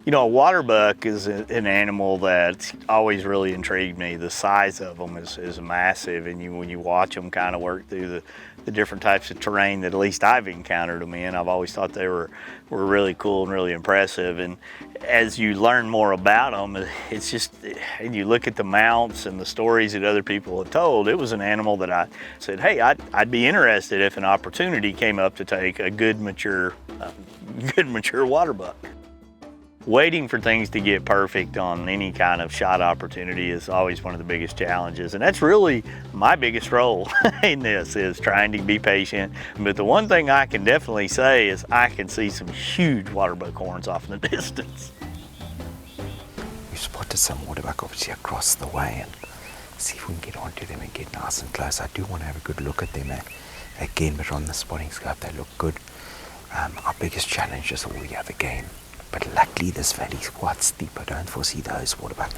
You know, a waterbuck is an animal that's always really intrigued me. The size of them is massive, and when you watch them kind of work through the different types of terrain that at least I've encountered them in, I've always thought they were really cool and really impressive. And as you learn more about them, it's just, and you look at the mounts and the stories that other people have told, it was an animal that I said, hey, I'd be interested if an opportunity came up to take a good mature waterbuck. Waiting for things to get perfect on any kind of shot opportunity is always one of the biggest challenges, and that's really my biggest role in this, is trying to be patient. But the one thing I can definitely say is I can see some huge waterbuck horns off in the distance. We spotted some waterbuck obviously across the way, and see if we can get onto them and get nice and close. I do want to have a good look at them again, but on the spotting scope they look good. Our biggest challenge is all the other game. But luckily this valley is quite steep. I don't foresee those waterbuck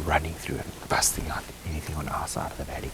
running through and busting out anything on our side of the valley.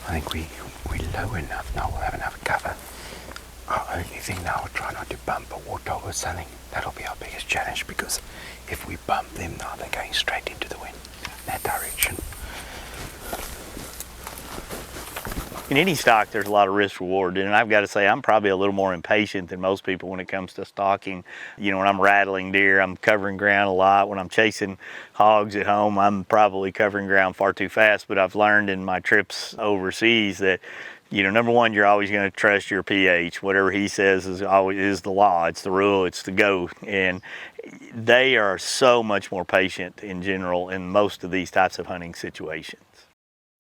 I think we're low enough now, we'll have enough cover. Our only thing now, we'll try not to bump a warthog or something. That'll be our biggest challenge, because if we bump them now, they're going straight into the wind, that direction. In any stock, there's a lot of risk reward, and I've got to say I'm probably a little more impatient than most people when it comes to stalking. You know, when I'm rattling deer, I'm covering ground a lot. When I'm chasing hogs at home, I'm probably covering ground far too fast. But I've learned in my trips overseas that, you know, number one, you're always going to trust your PH. Whatever he says is the law. It's the rule. It's the go. And they are so much more patient in general in most of these types of hunting situations.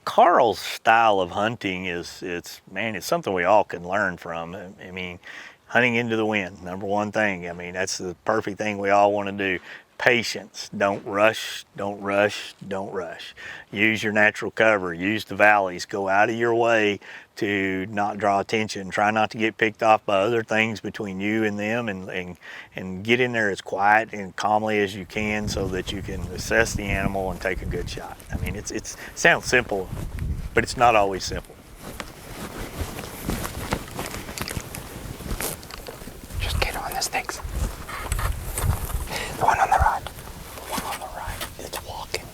Carl's style of hunting it's something we all can learn from. I mean, hunting into the wind, number one thing. I mean, that's the perfect thing we all want to do. Patience. Don't rush, don't rush, don't rush. Use your natural cover, use the valleys, go out of your way to not draw attention. Try not to get picked off by other things between you and them, and get in there as quiet and calmly as you can so that you can assess the animal and take a good shot. I mean, it sounds simple, but it's not always simple. Just get on the sticks. The one on the right. The one on the right, it's walking.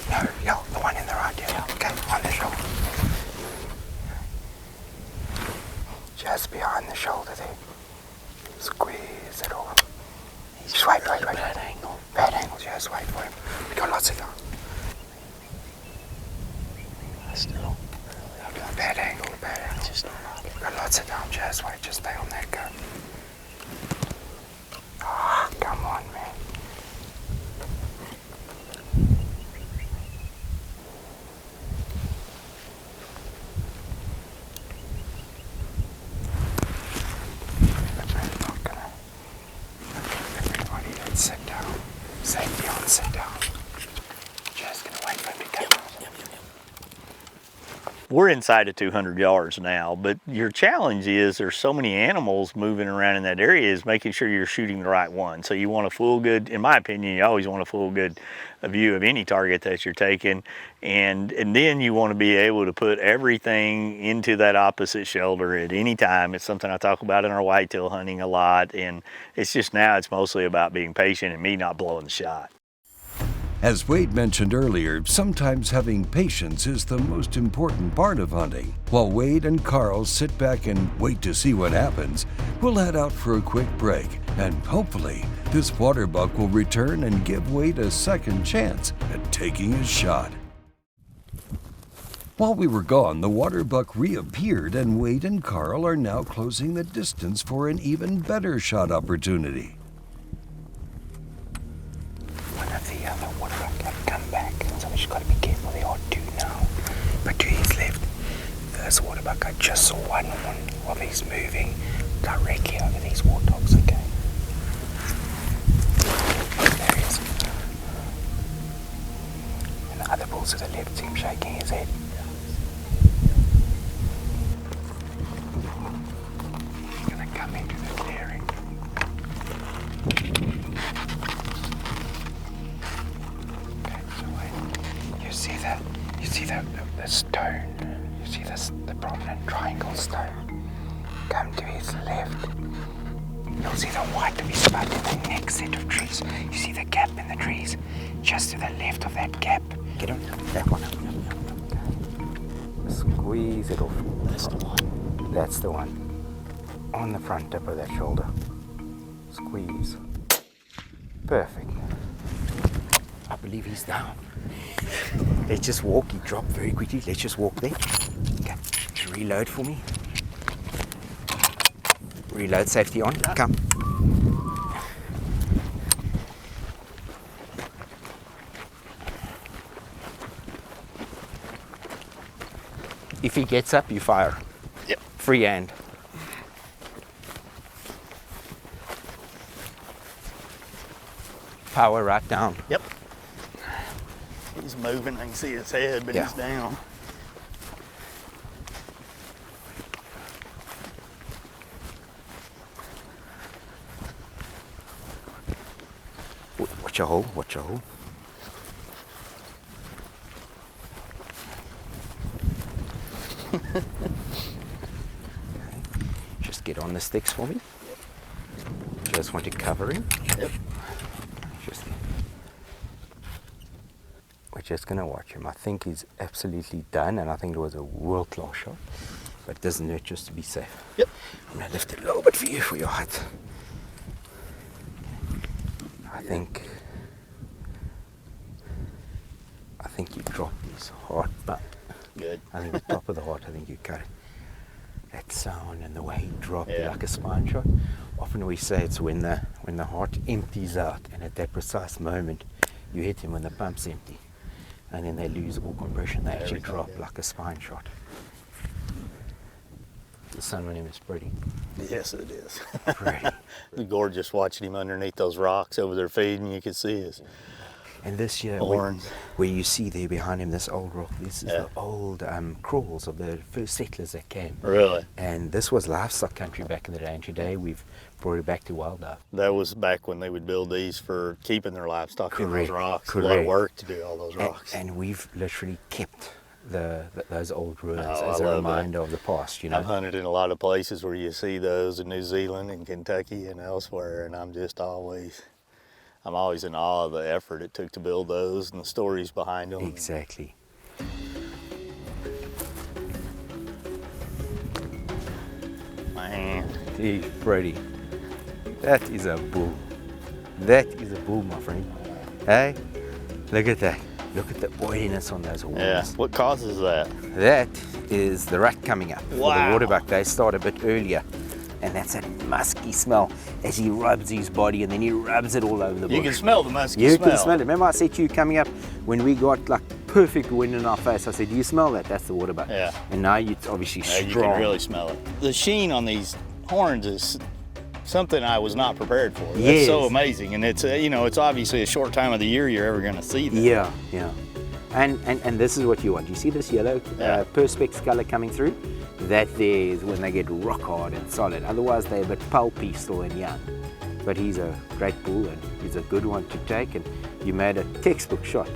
No, yeah, the one in the right, yeah. Okay, on the shoulder. Just behind the shoulder there. Squeeze it all. Just wait. Bad angle. Bad angles, just wait for him. We got lots of time. Still. Bad angle. Just not. We got lots of time, just wait, just stay on that go. Ah, come on, man. Sit down. Safety on, sit down. Just gonna wait for him to come. Yep. We're inside of 200 yards now, but your challenge is there's so many animals moving around in that area, is making sure you're shooting the right one. So you want a full good, in my opinion, you always want a full good view of any target that you're taking, and then you want to be able to put everything into that opposite shoulder at any time. It's something I talk about in our whitetail hunting a lot, and it's just now it's mostly about being patient and me not blowing the shot. As Wade mentioned earlier, sometimes having patience is the most important part of hunting. While Wade and Carl sit back and wait to see what happens, we'll head out for a quick break, and hopefully this waterbuck will return and give Wade a second chance at taking his shot. While we were gone, the waterbuck reappeared, and Wade and Carl are now closing the distance for an even better shot opportunity. One of the other waterbuck have come back, so we just got to be careful. There are two now, but two is left. This waterbuck, I just saw one of these moving directly over these warthogs. Okay, there he is. also the left, see him shaking his head. He's gonna come into the clearing. Okay, so wait. You see the stone. You see this, the prominent triangle stone. Come to his left. You'll see the white of his spot in the next set of trees. You see the gap in the trees, just to the left of that gap. Get on that one. Squeeze it off. That's the one. That's the one. On the front tip of that shoulder. Squeeze. Perfect. I believe he's down. Let's just walk. He dropped very quickly. Let's just walk there. Okay. Just reload for me. Reload, safety on. Come. If he gets up, you fire. Yep. Free hand. Power right down. Yep. He's moving. I can see his head, but Yeah. he's down. Watch your hole, watch your hole. Just get on the sticks for me. Just want to cover him. Yep. We're just gonna watch him. I think he's absolutely done, and I think it was a world-class shot. But it doesn't hurt just to be safe. Yep. I'm gonna lift it a little bit for you for your height. I think you dropped his heart, but Good. I think the top of the heart, I think you got it. That sound and the way he dropped it Yeah. like a spine shot. Often we say it's when the heart empties out, and at that precise moment, you hit him when the pump's empty, and then they lose all compression. They actually drop like a spine shot. The sun on him is pretty. Yes, it is. Pretty. It's gorgeous watching him underneath those rocks over there feeding. You can see his And this year, horns. where you see there behind him this old rock, this is Yeah. the old crawls of the first settlers that came. Really? And this was livestock country back in the day, and today we've brought it back to wildlife. That was back when they would build these for keeping their livestock in those Correct, rocks. A lot of correct. work to do all those rocks. And we've literally kept those old ruins Oh, as I a love reminder of the past, you know. I've hunted in a lot of places where you see those in New Zealand and Kentucky and elsewhere, and I'm always in awe of the effort it took to build those and the stories behind them. Exactly. Man, Hey, Freddie, that is a bull. That is a bull, my friend. Hey, look at that. Look at the oiliness on those horns. yeah. What causes that? That is the rat coming up. For the Wow. waterbuck, they start a bit earlier. And that's that musky smell as he rubs his body, and then he rubs it all over the bush. You can smell the musky You smell. can smell it. Remember I said to you coming up when we got like perfect wind in our face, I said, do you smell that? That's the waterbuck. Yeah. And now it's obviously Yeah, strong. you can really smell it. The sheen on these horns is something I was not prepared for. That's Yes. so amazing, and it's it's obviously a short time of the year you're ever going to see that. Yeah, yeah. And this is what you want. You see this yellow Yeah. perspex color coming through? That there is when they get rock hard and solid. Otherwise they're a bit pulpy still and young. But he's a great bull, and he's a good one to take, and you made a textbook shot.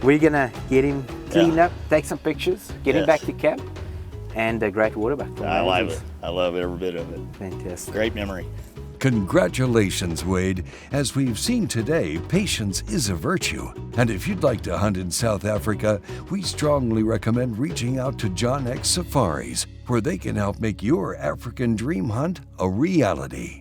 We're gonna get him cleaned Yeah. up, take some pictures, get him Yes. back to camp, and a great waterbuck. I love it. I love every bit of it. Fantastic. Great memory. Congratulations, Wade. As we've seen today, patience is a virtue. And if you'd like to hunt in South Africa, we strongly recommend reaching out to John X Safaris, where they can help make your African dream hunt a reality.